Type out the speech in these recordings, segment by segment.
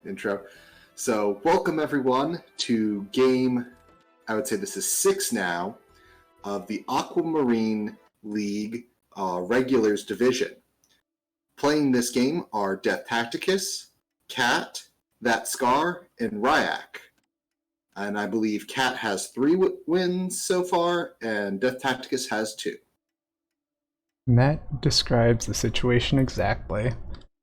intro. So, welcome everyone to game, I would say this is 6 now, of the Aquamarine League Regulars Division. Playing this game are Death Tacticus, Cat, That Scar, and Ryak. And I believe Cat has 3 wins so far, and Death Tacticus has 2. That describes the situation exactly.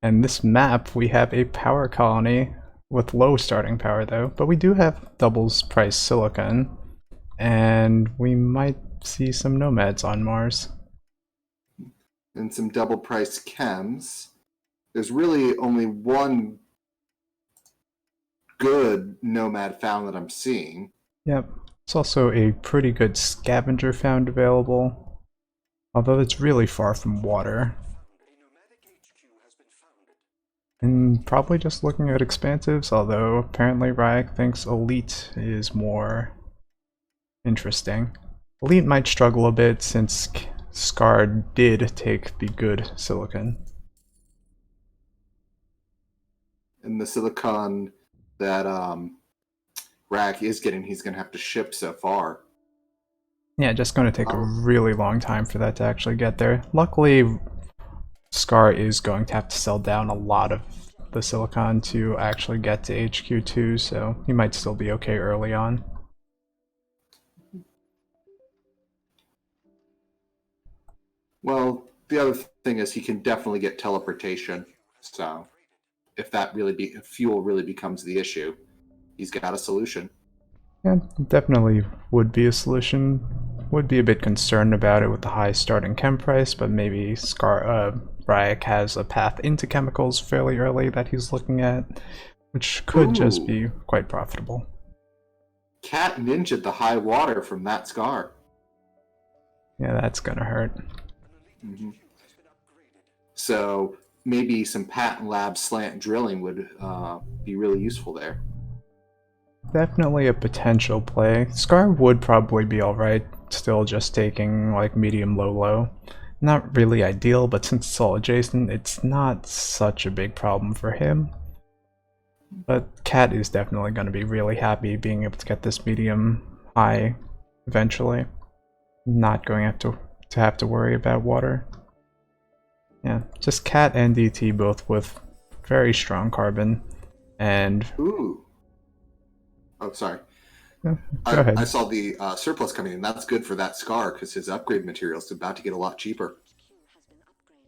And this map, we have a power colony with low starting power though, but we do have doubles price silicon, and we might see some nomads on Mars. And some double price chems. There's really only one good nomad found that I'm seeing. Yep, it's also a pretty good scavenger found available, although it's really far from water. And probably just looking at expansives, although apparently Ryak thinks Elite is more interesting. Elite might struggle a bit since Scar did take the good silicon. And the silicon that Ryak is getting, he's going to have to ship so far. Yeah, just going to take a really long time for that to actually get there. Luckily, Scar is going to have to sell down a lot of the silicon to actually get to HQ2, so he might still be okay early on. Well, the other thing is he can definitely get teleportation, so if that if fuel really becomes the issue, he's got a solution. Yeah, definitely would be a solution. Would be a bit concerned about it with the high starting chem price, but maybe Ryak has a path into chemicals fairly early that he's looking at, which could just be quite profitable. Cat ninja'd the high water from that Scar. Yeah, that's gonna hurt. Mm-hmm. So maybe some patent lab slant drilling would be really useful there. Definitely a potential play. Scar would probably be alright, still just taking like medium low. Not really ideal, but since it's all adjacent, it's not such a big problem for him. But Cat is definitely going to be really happy being able to get this medium high eventually. Not going to have to worry about water. Yeah, just Cat and DT both with very strong carbon, and... Ooh. Oh, sorry. Yeah, go ahead. I saw the surplus coming in. That's good for that Scar because his upgrade material is about to get a lot cheaper.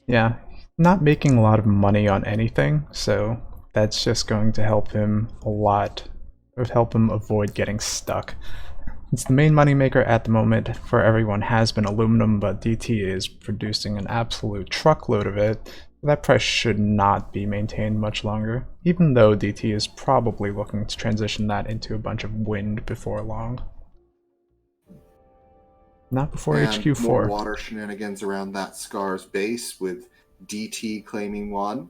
Yeah, not making a lot of money on anything, so that's just going to help him a lot. It would help him avoid getting stuck. It's the main moneymaker at the moment for everyone has been aluminum, but DT is producing an absolute truckload of it. That price should not be maintained much longer, even though DT is probably looking to transition that into a bunch of wind before long. Not before and HQ4. More water shenanigans around that Scar's base with DT claiming 1.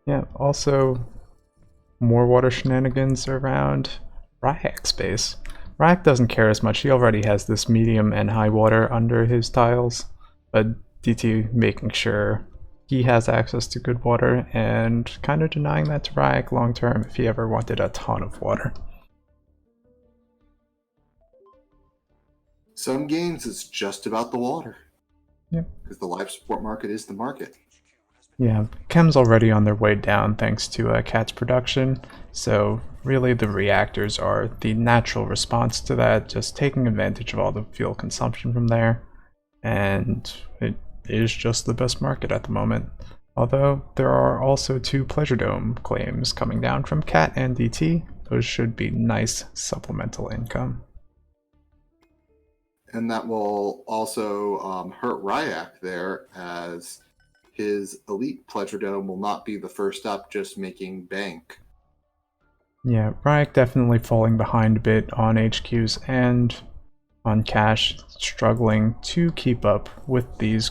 Yeah, also more water shenanigans around Ryak's base. Ryak doesn't care as much, he already has this medium and high water under his tiles, but DT making sure he has access to good water and kind of denying that to Ryak long term if he ever wanted a ton of water. Some games it's just about the water. Yep. Because the life support market is the market. Yeah, chem's already on their way down thanks to Cat's production, so really the reactors are the natural response to that, just taking advantage of all the fuel consumption from there, and it is just the best market at the moment. Although there are also 2 Pleasure Dome claims coming down from Cat and DT, those should be nice supplemental income. And that will also hurt Ryak there, as his Elite Pleasure Dome will not be the first up just making bank. Yeah, Ryak definitely falling behind a bit on HQs and on cash, struggling to keep up with these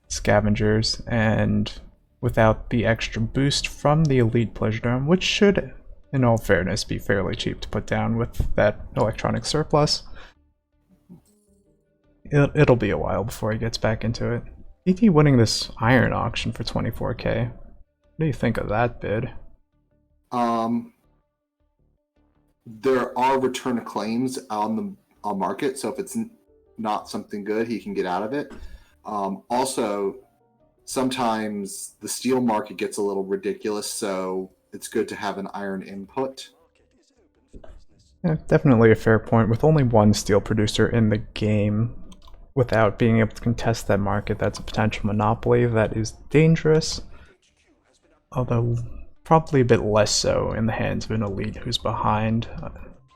scavengers, and without the extra boost from the Elite Pleasure Dome, which should, in all fairness, be fairly cheap to put down with that electronic surplus. It'll be a while before he gets back into it. DT winning this iron auction for 24k. What do you think of that bid? Um, there are return claims on the market, so if it's not something good, he can get out of it. Also, sometimes the steel market gets a little ridiculous, so it's good to have an iron input. Yeah, definitely a fair point. With only one steel producer in the game, without being able to contest that market, that's a potential monopoly that is dangerous. Although probably a bit less so in the hands of an elite who's behind.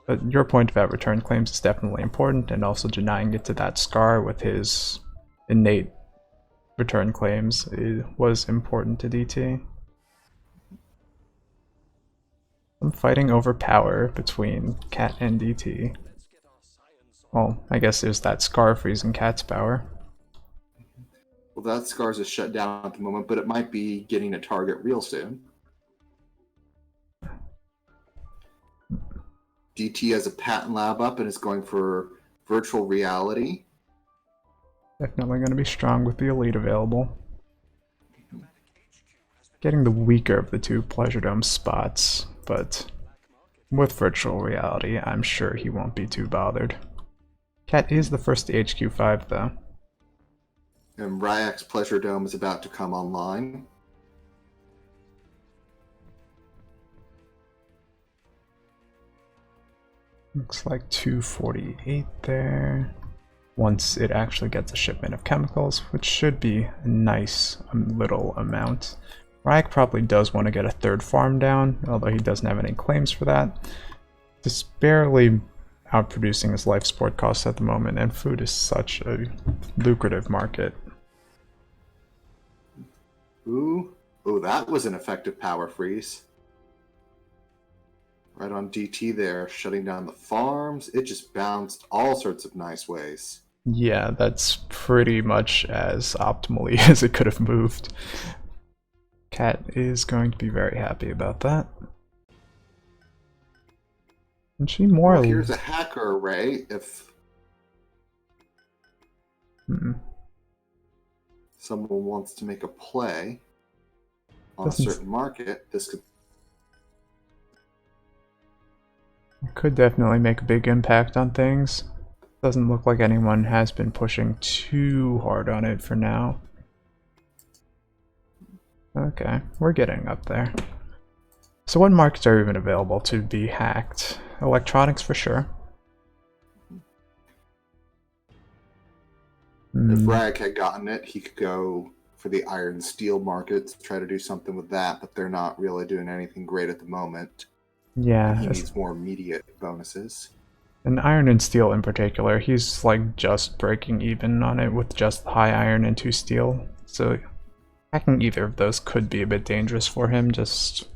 But your point about return claims is definitely important, and also denying it to that Scar with his innate return claims was important to DT. Some fighting over power between Cat and DT. Well, I guess there's that Scar freezing Cat's power. Well, that Scars is shut down at the moment, but it might be getting a target real soon. DT has a patent lab up and is going for virtual reality. Definitely going to be strong with the elite available. Getting the weaker of the two Pleasure Dome spots, but with virtual reality, I'm sure he won't be too bothered. Cat is the first to HQ5 though. And Ryak's Pleasure Dome is about to come online. Looks like 248 there. Once it actually gets a shipment of chemicals, which should be a nice little amount. Ryak probably does want to get a third farm down, although he doesn't have any claims for that. It's barely outproducing his life support costs at the moment, and food is such a lucrative market. Ooh, that was an effective power freeze. Right on DT there, shutting down the farms. It just bounced all sorts of nice ways. Yeah, that's pretty much as optimally as it could have moved. Cat is going to be very happy about that. And she more... Well, here's a hacker array if someone wants to make a play on a certain market. This could definitely make a big impact on things. Doesn't look like anyone has been pushing too hard on it for now. Okay, we're getting up there. So what markets are even available to be hacked? Electronics for sure. If Rag had gotten it, he could go for the iron steel markets, try to do something with that, but they're not really doing anything great at the moment. Yeah. He needs more immediate bonuses. And iron and steel in particular, he's like just breaking even on it with just high iron and 2 steel. So hacking either of those could be a bit dangerous for him, just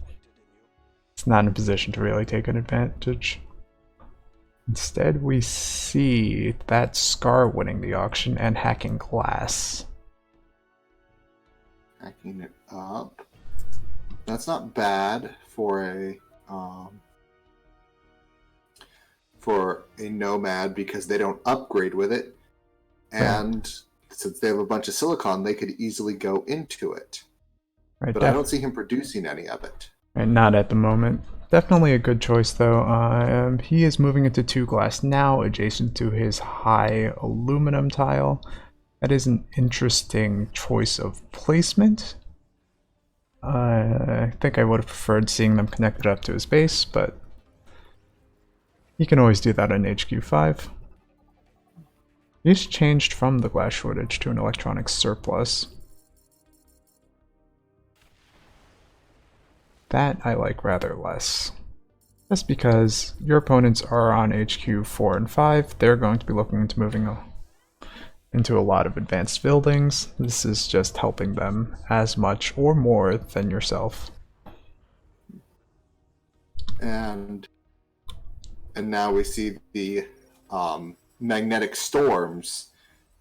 it's not in a position to really take an advantage. Instead, we see that Scar winning the auction and hacking glass. Hacking it up. That's not bad for a nomad because they don't upgrade with it, and since they have a bunch of silicon, they could easily go into it. Right, but I don't see him producing any of it. Right, not at the moment. Definitely a good choice though. He is moving into 2 glass now, adjacent to his high aluminum tile. That is an interesting choice of placement. I think I would have preferred seeing them connected up to his base, but you can always do that on HQ5. He's changed from the glass shortage to an electronics surplus. That I like rather less. Just because your opponents are on HQ 4 and 5, they're going to be looking into moving into a lot of advanced buildings. This is just helping them as much or more than yourself. And now we see the magnetic storms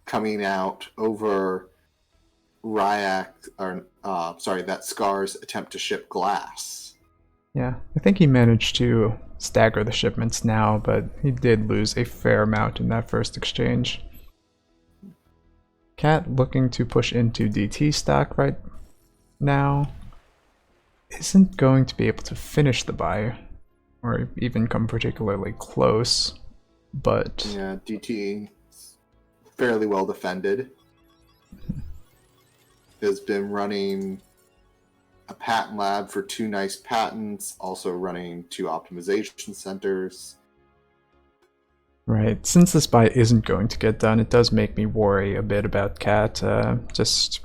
coming out over Ryak, or that Scar's attempt to ship glass. Yeah, I think he managed to stagger the shipments now, but he did lose a fair amount in that first exchange. Cat looking to push into DT stock right now. isn't going to be able to finish the buy, or even come particularly close, but... Yeah, DT fairly well defended. Has been running a patent lab for 2 nice patents, also running 2 optimization centers. Right, since this buy isn't going to get done, it does make me worry a bit about Cat. Just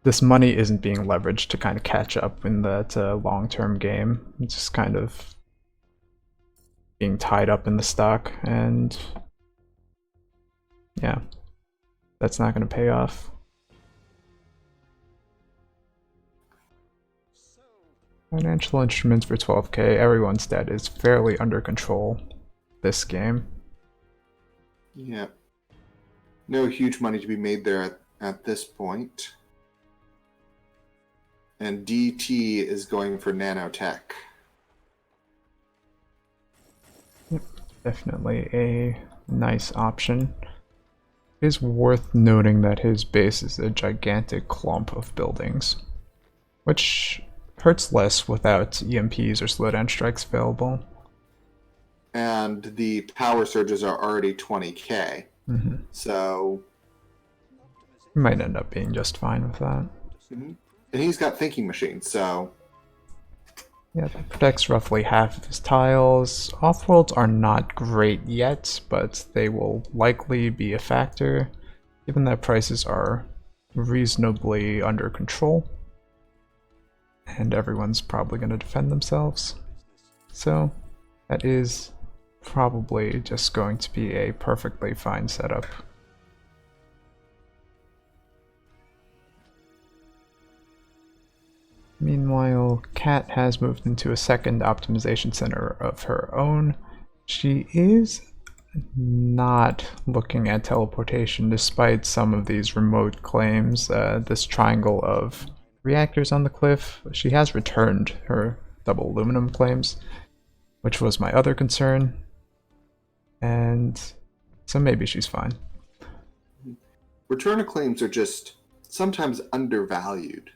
this money isn't being leveraged to kind of catch up in that long-term game. It's just kind of being tied up in the stock, and yeah, that's not going to pay off. Financial instruments for 12k, everyone's debt is fairly under control this game. Yeah. No huge money to be made there at this point. And DT is going for nanotech. Yep, definitely a nice option. It is worth noting that his base is a gigantic clump of buildings, which hurts less without EMPs or slowdown strikes available. And the power surges are already 20k. So... he might end up being just fine with that. And he's got thinking machines, so... yeah, that protects roughly half of his tiles. Off-worlds are not great yet, but they will likely be a factor, given that prices are reasonably under control. And everyone's probably going to defend themselves. So that is probably just going to be a perfectly fine setup. Meanwhile, Kat has moved into a second optimization center of her own. She is not looking at teleportation despite some of these remote claims. This triangle of reactors on the cliff, she has returned her double aluminum claims, which was my other concern, and so maybe she's fine. Return of claims are just sometimes undervalued.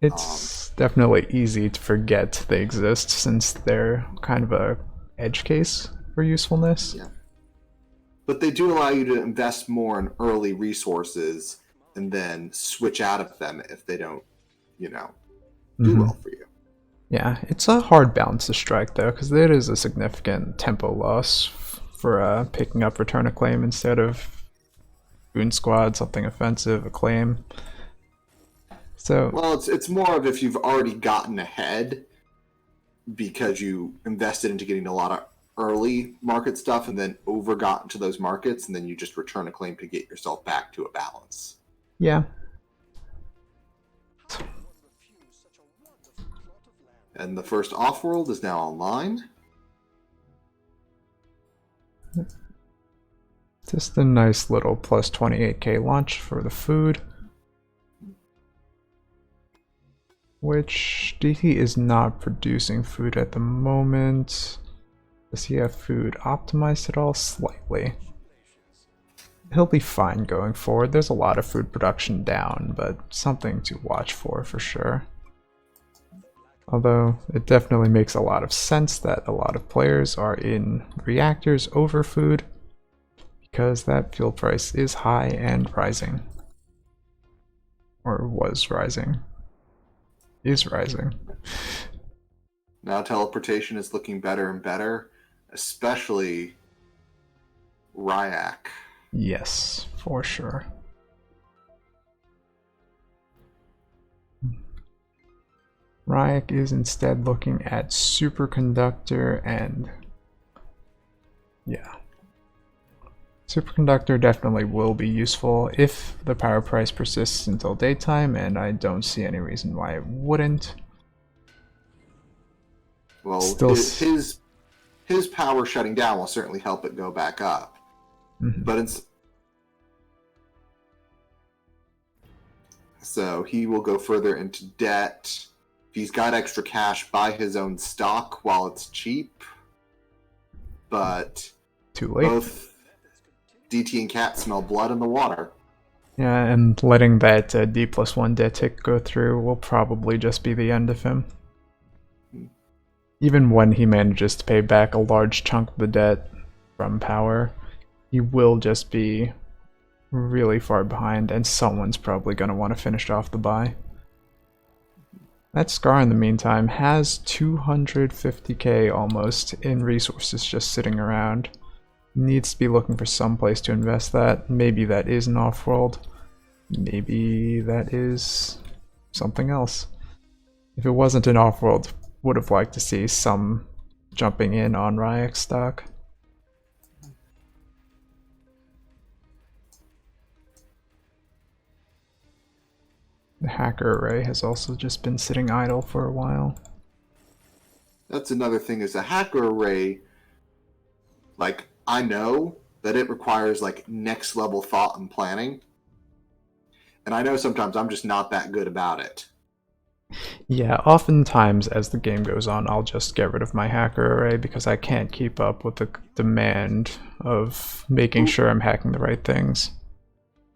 It's definitely easy to forget they exist since they're kind of a edge case for usefulness. Yeah. But they do allow you to invest more in early resources and then switch out of them if they don't, do well for you. Yeah, it's a hard balance to strike though, because it is a significant tempo loss for picking up Return of Claim instead of Goon Squad, something offensive, a claim. So, well, it's more of if you've already gotten ahead because you invested into getting a lot of early market stuff and then overgot into those markets, and then you just return a claim to get yourself back to a balance. Yeah. And the first off-world is now online. Just a nice little plus 28k launch for the food. Which DT is not producing food at the moment. Does he have food optimized at all? Slightly. He'll be fine going forward. There's a lot of food production down, but something to watch for sure. Although it definitely makes a lot of sense that a lot of players are in reactors over food, because that fuel price is high and rising. Or was rising. Is rising. Now teleportation is looking better and better, especially Ryak. Yes, for sure. Ryak is instead looking at superconductor and yeah. Superconductor definitely will be useful if the power price persists until daytime, and I don't see any reason why it wouldn't. Well, still his power shutting down will certainly help it go back up. But so he will go further into debt. If he's got extra cash, buy his own stock while it's cheap. But too late. Both DT and Cat smell blood in the water. Yeah, and letting that D+1 debt tick go through will probably just be the end of him. Even when he manages to pay back a large chunk of the debt from power, he will just be really far behind, and someone's probably going to want to finish off the buy. That Scar, in the meantime, has 250k almost in resources just sitting around. Needs to be looking for some place to invest that. Maybe that is an off-world. Maybe that is something else. If it wasn't an off-world, would have liked to see some jumping in on Ryak stock. The hacker array has also just been sitting idle for a while. That's another thing, is a hacker array, like, I know that it requires like next level thought and planning. And I know sometimes I'm just not that good about it. Yeah, oftentimes as the game goes on, I'll just get rid of my hacker array because I can't keep up with the demand of making sure I'm hacking the right things.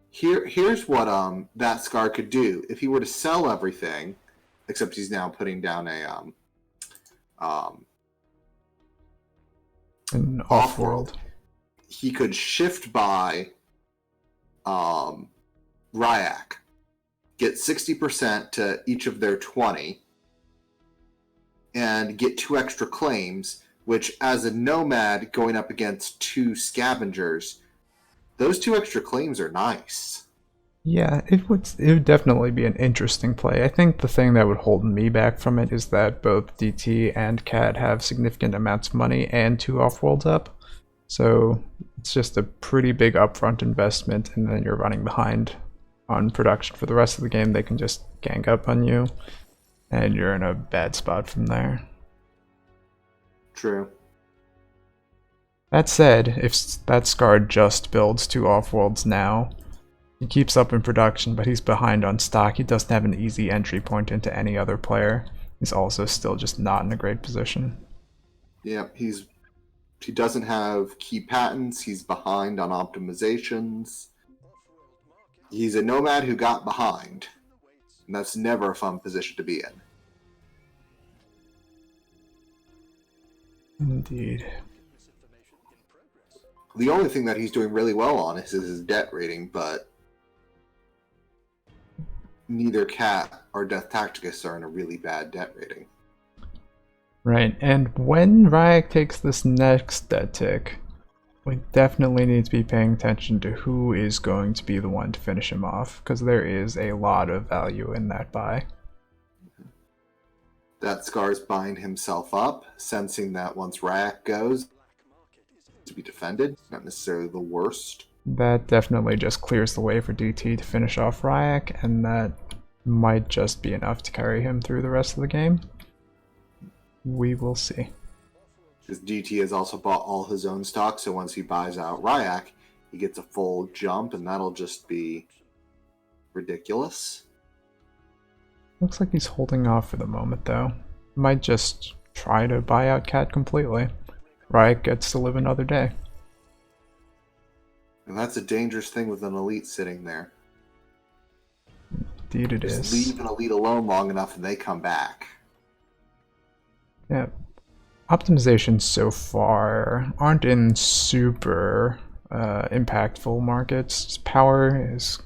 Here's what that Scar could do. If he were to sell everything, except he's now putting down a An off-world. He could shift buy Ryak, get 60% to each of their 20, and get 2 extra claims, which as a nomad going up against 2 scavengers, those 2 extra claims are nice. Yeah, it would definitely be an interesting play. I think the thing that would hold me back from it is that both DT and Cat have significant amounts of money and 2 off-worlds up. So it's just a pretty big upfront investment, and then you're running behind on production for the rest of the game. They can just gang up on you, and you're in a bad spot from there. True. That said, if that Scar just builds 2 off-worlds now, he keeps up in production, but he's behind on stock. He doesn't have an easy entry point into any other player. He's also still just not in a great position. Yeah, he doesn't have key patents. He's behind on optimizations. He's a nomad who got behind, and that's never a fun position to be in. Indeed. The only thing that he's doing really well on is his debt rating, but neither Cat or Death Tacticus are in a really bad debt rating. Right, and when Ryak takes this next debt tick, we definitely need to be paying attention to who is going to be the one to finish him off, because there is a lot of value in that buy. That Scar's buying himself up, sensing that once Ryak goes, to be defended, not necessarily the worst. That definitely just clears the way for DT to finish off Ryak, and that might just be enough to carry him through the rest of the game. We will see. Because DT has also bought all his own stock, so once he buys out Ryak, he gets a full jump, and that'll just be ridiculous. Looks like he's holding off for the moment, though. Might just try to buy out Cat completely. Ryak gets to live another day. And that's a dangerous thing with an elite sitting there. Indeed it Just is. leave an elite alone long enough and they come back. Yeah. Optimizations so far aren't in super impactful markets. Power is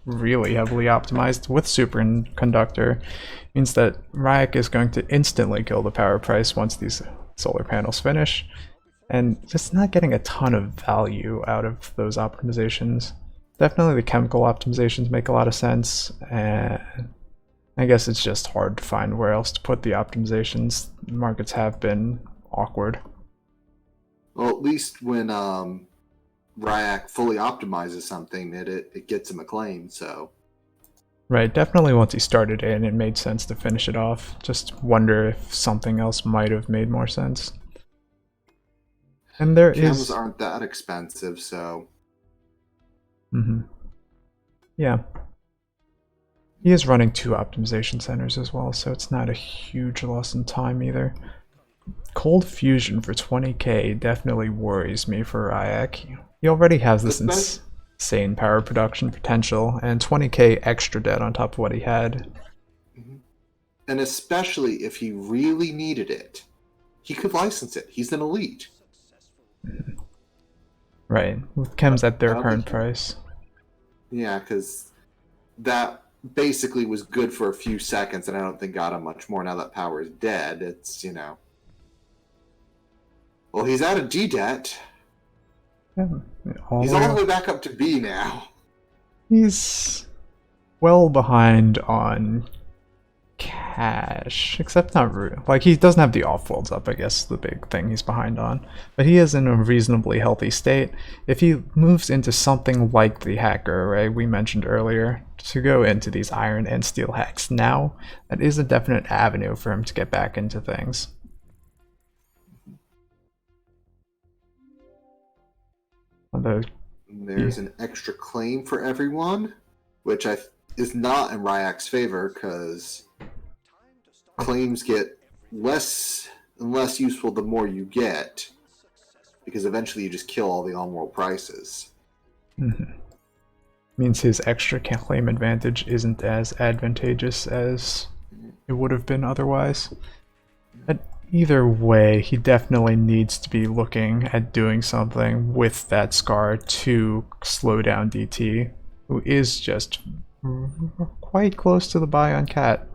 really heavily optimized with superconductor. Means that Ryak is going to instantly kill the power price once these solar panels finish, and just not getting a ton of value out of those optimizations. Definitely the chemical optimizations make a lot of sense, and I guess it's just hard to find where else to put the optimizations. Markets have been awkward. Well, at least when Ryak fully optimizes something, it gets him a claim, so... Right, definitely once he started it, it made sense to finish it off. Just wonder if something else might have made more sense. And there Chems aren't that expensive, so... Yeah. He is running 2 optimization centers as well, so it's not a huge loss in time either. Cold Fusion for 20k definitely worries me for Ryak. He already has this insane power production potential, and 20k extra debt on top of what he had. And especially if he really needed it, he could license it. He's an elite. Right, with chems at their I don't current think price. Yeah, because that basically was good for a few seconds, and I don't think got him much more now that power is dead. It's, Well, he's out of D debt. Yeah, He's all the way back up to B now. He's well behind on cash, except not like he doesn't have the off-worlds up, I guess the big thing he's behind on, but he is in a reasonably healthy state. If he moves into something like the hacker, right, we mentioned earlier, to go into these iron and steel hacks now, that is a definite avenue for him to get back into things. Although there's an extra claim for everyone, which is not in Ryak's favor, because claims get less and less useful the more you get, because eventually you just kill all the on-world prices. Means his extra claim advantage isn't as advantageous as it would have been otherwise. But either way, he definitely needs to be looking at doing something with that Scar to slow down DT, who is just quite close to the buy on Cat.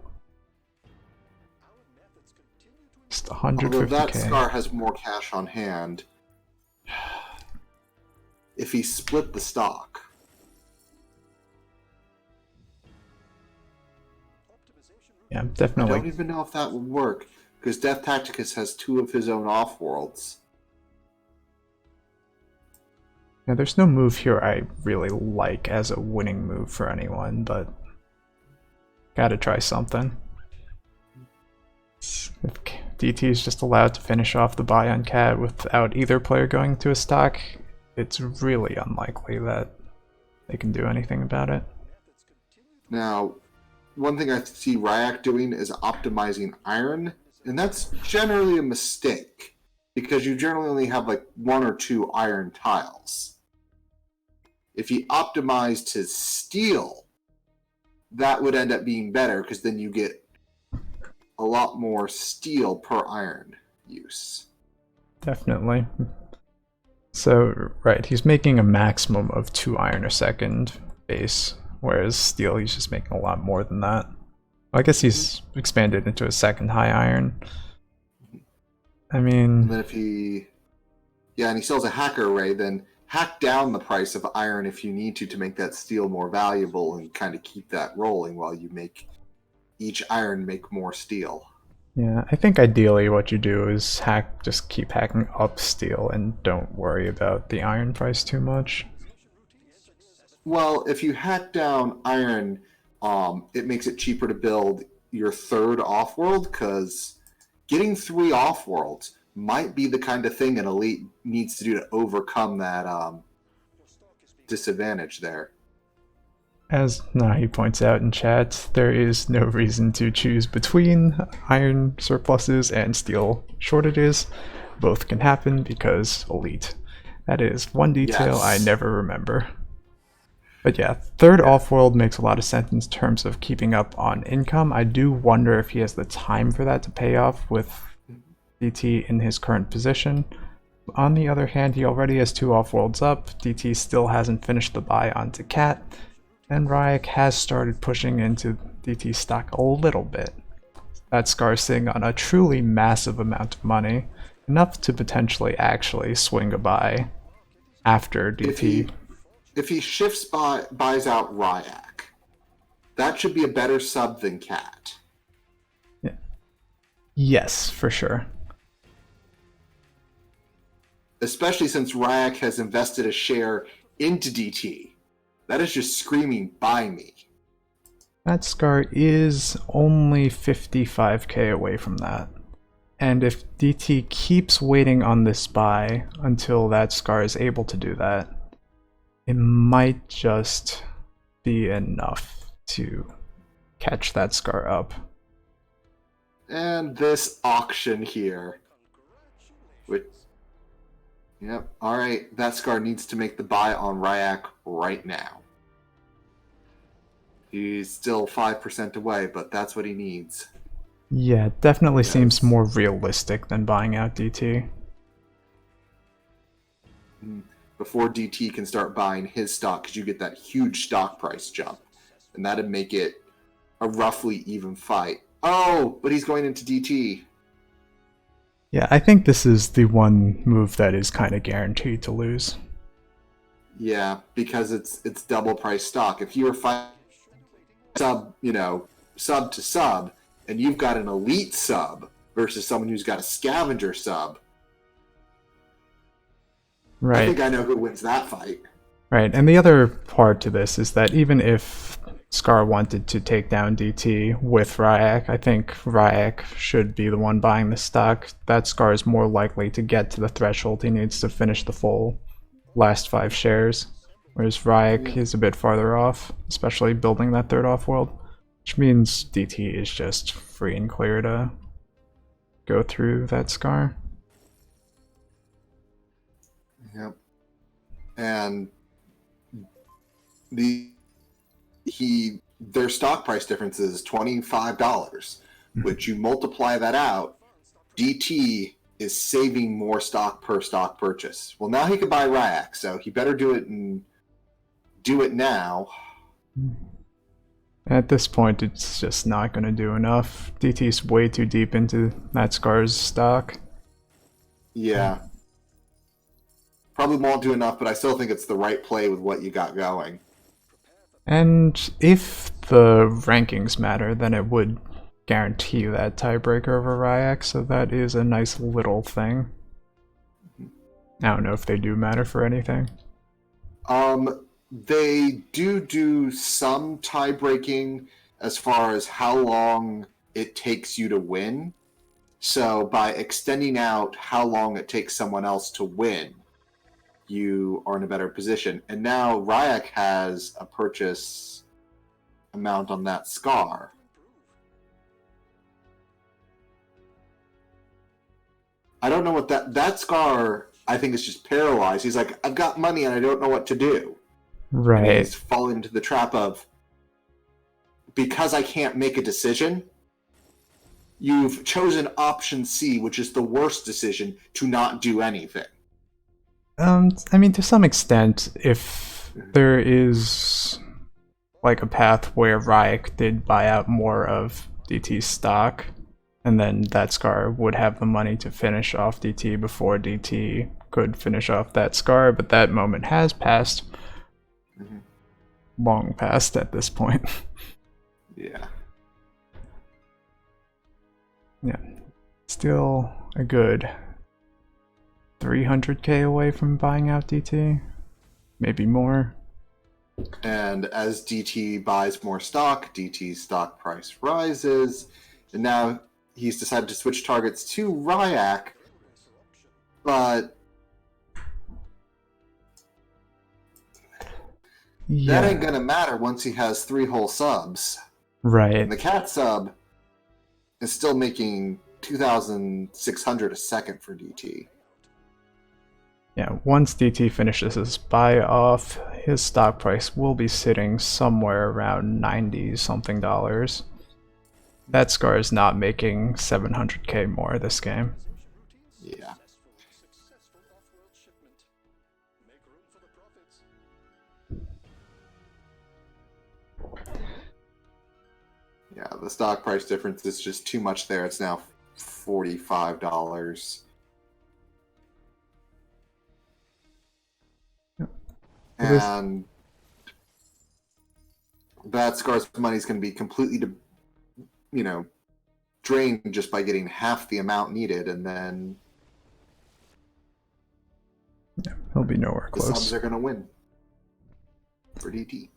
Just 150k. Although that Scar has more cash on hand, if he split the stock. Yeah, definitely. I don't even know if that would work, because Death Tacticus has 2 of his own off-worlds. Now, there's no move here I really like as a winning move for anyone, but gotta try something. If DT is just allowed to finish off the buy on Cat without either player going to a stock, it's really unlikely that they can do anything about it. Now, one thing I see Ryak doing is optimizing iron, and that's generally a mistake, because you generally only have like 1 or 2 iron tiles. If he optimized his steel, that would end up being better, because then you get a lot more steel per iron use. Definitely. So, right, he's making a maximum of 2 iron a second base, whereas steel he's just making a lot more than that. I guess he's expanded into a second high iron. I mean... And then if he... Yeah, and he sells a hacker array, then hack down the price of iron if you need to make that steel more valuable and kind of keep that rolling while you make each iron make more steel. Yeah, I think ideally what you do is just keep hacking up steel and don't worry about the iron price too much. Well, if you hack down iron, it makes it cheaper to build your 3rd off-world, because getting 3 off-worlds might be the kind of thing an elite needs to do to overcome that disadvantage there. As Nahi points out in chat, there is no reason to choose between iron surpluses and steel shortages. Both can happen because elite. That is one detail I never remember. But yeah, 3rd off-world makes a lot of sense in terms of keeping up on income. I do wonder if he has the time for that to pay off with DT in his current position. On the other hand, he already has 2 off-worlds up. DT still hasn't finished the buy onto Cat. And Ryak has started pushing into DT stock a little bit. That Scar's sitting on a truly massive amount of money, enough to potentially actually swing a buy after DT. If he shifts buys out Ryak, that should be a better sub than Cat. Yeah. Yes, for sure. Especially since Ryak has invested a share into DT. That is just screaming, buy me. That Scar is only 55k away from that. And if DT keeps waiting on this buy until that Scar is able to do that, it might just be enough to catch that Scar up. And this auction here, Yep. All right. That Scar needs to make the buy on Ryak right now. He's still 5% away, but that's what he needs. Yeah, it definitely seems Yes. more realistic than buying out DT. Before DT can start buying his stock, because you get that huge stock price jump, and that'd make it a roughly even fight. Oh, but he's going into DT. Yeah, I think this is the one move that is kind of guaranteed to lose. Yeah, because it's double price stock. If you're fighting sub, sub to sub, and you've got an elite sub versus someone who's got a scavenger sub, I think Right, I know who wins that fight. right. And the other part to this is that even if Scar wanted to take down DT with Ryak, I think Ryak should be the one buying the stock. That Scar is more likely to get to the threshold he needs to finish the full last 5 shares, whereas Ryak is a bit farther off, especially building that third off-world, which means DT is just free and clear to go through that Scar. Yep. And their stock price difference is $25, which you multiply that out, DT is saving more stock per stock purchase. Well, now he can buy Ryak, so he better do it now. At this point, it's just not going to do enough. DT's way too deep into that Scar's stock. Yeah. Probably won't do enough, but I still think it's the right play with what you got going. And if the rankings matter, then it would guarantee that tiebreaker over Ryak, so that is a nice little thing. I don't know if they do matter for anything. They do some tie breaking as far as how long it takes you to win. So by extending out how long it takes someone else to win, you are in a better position. And now Ryak has a purchase amount on that Scar. I don't know what that Scar, I think, is just paralyzed. He's like, I've got money and I don't know what to do. And Right. he's fallen into the trap of, because I can't make a decision, you've chosen option C, which is the worst decision, to not do anything. I mean, to some extent, if there is like a path where Ryak did buy out more of DT's stock, and then that Scar would have the money to finish off DT before DT could finish off that Scar, but that moment has passed. Long past at this point. Yeah. Yeah. Still a good 300k away from buying out DT. Maybe more. And as DT buys more stock, DT's stock price rises. And now he's decided to switch targets to Ryak. But Yeah. that ain't going to matter once he has 3 whole subs. Right. And the cat sub is still making 2,600 a second for DT. Yeah, once DT finishes his buy off, his stock price will be sitting somewhere around 90 something dollars. That Scar is not making 700k more this game. Yeah. Yeah, the stock price difference is just too much there. It's now $45. And that Scar's money is going to be completely, drained just by getting half the amount needed, and then He'll be nowhere the subs close. are going to win for DT.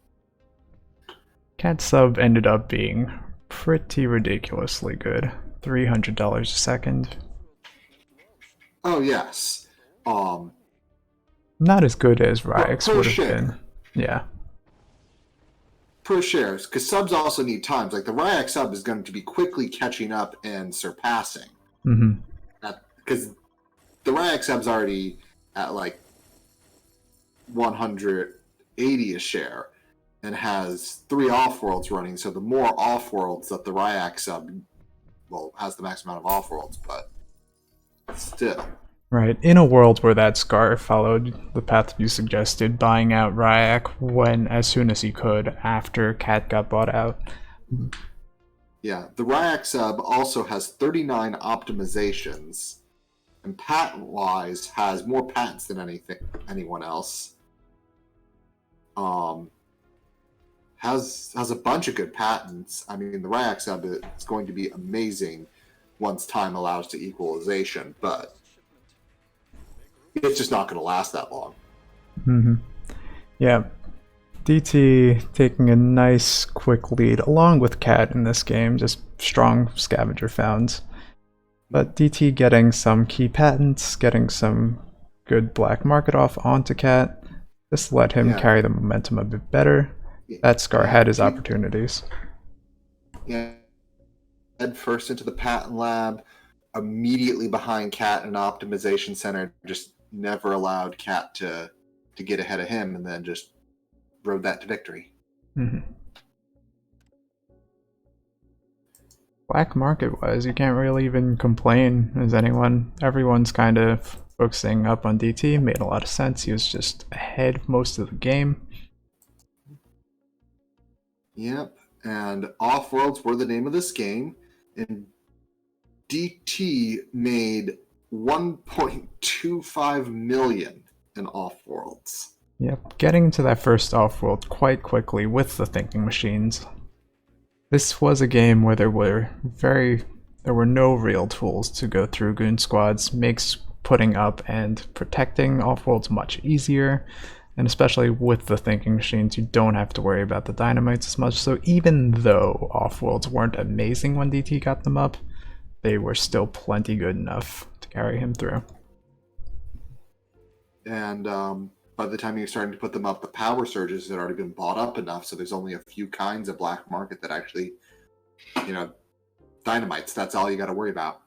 Cat sub ended up being pretty ridiculously good. $300 a second. Oh yes. Not as good as Ryx per would have share. been. Yeah. Per shares, because subs also need times. Like the Ryak sub is going to be quickly catching up and surpassing. Mm-hmm. Because the Ryak sub's already at like 180 a share and has 3 off-worlds running. So the more off-worlds that the Ryak sub, well, has the max amount of off-worlds, but still. Right. In a world where that Scar followed the path you suggested, buying out Ryak when as soon as he could after Cat got bought out. Yeah, the Ryak sub also has 39 optimizations, and patent-wise has more patents than anyone else. Has a bunch of good patents. I mean, the Ryak sub is going to be amazing once time allows to equalization, but it's just not going to last that long. Mm-hmm. Yeah. DT taking a nice quick lead along with Cat in this game, just strong scavenger founds. But DT getting some key patents, getting some good black market off onto Cat, just let him carry the momentum a bit better. That Scar had his opportunities. Yeah, head first into the patent lab, immediately behind Cat in an optimization center, just never allowed Cat to get ahead of him, and then just rode that to victory. Mm-hmm. Black market wise, you can't really even complain as anyone. Everyone's kind of focusing up on DT. Made a lot of sense. He was just ahead most of the game. Yep, and off-worlds were the name of this game, and DT made 1.25 million in off-worlds. Yep, getting to that first off-world quite quickly with the thinking machines. This was a game where there were no real tools to go through goon squads, makes putting up and protecting off-worlds much easier, and especially with the thinking machines, you don't have to worry about the dynamites as much, so even though off-worlds weren't amazing when DT got them up, they were still plenty good enough to carry him through. And by the time you're starting to put them up, the power surges had already been bought up enough, so there's only a few kinds of black market that actually, dynamites. That's all you got to worry about.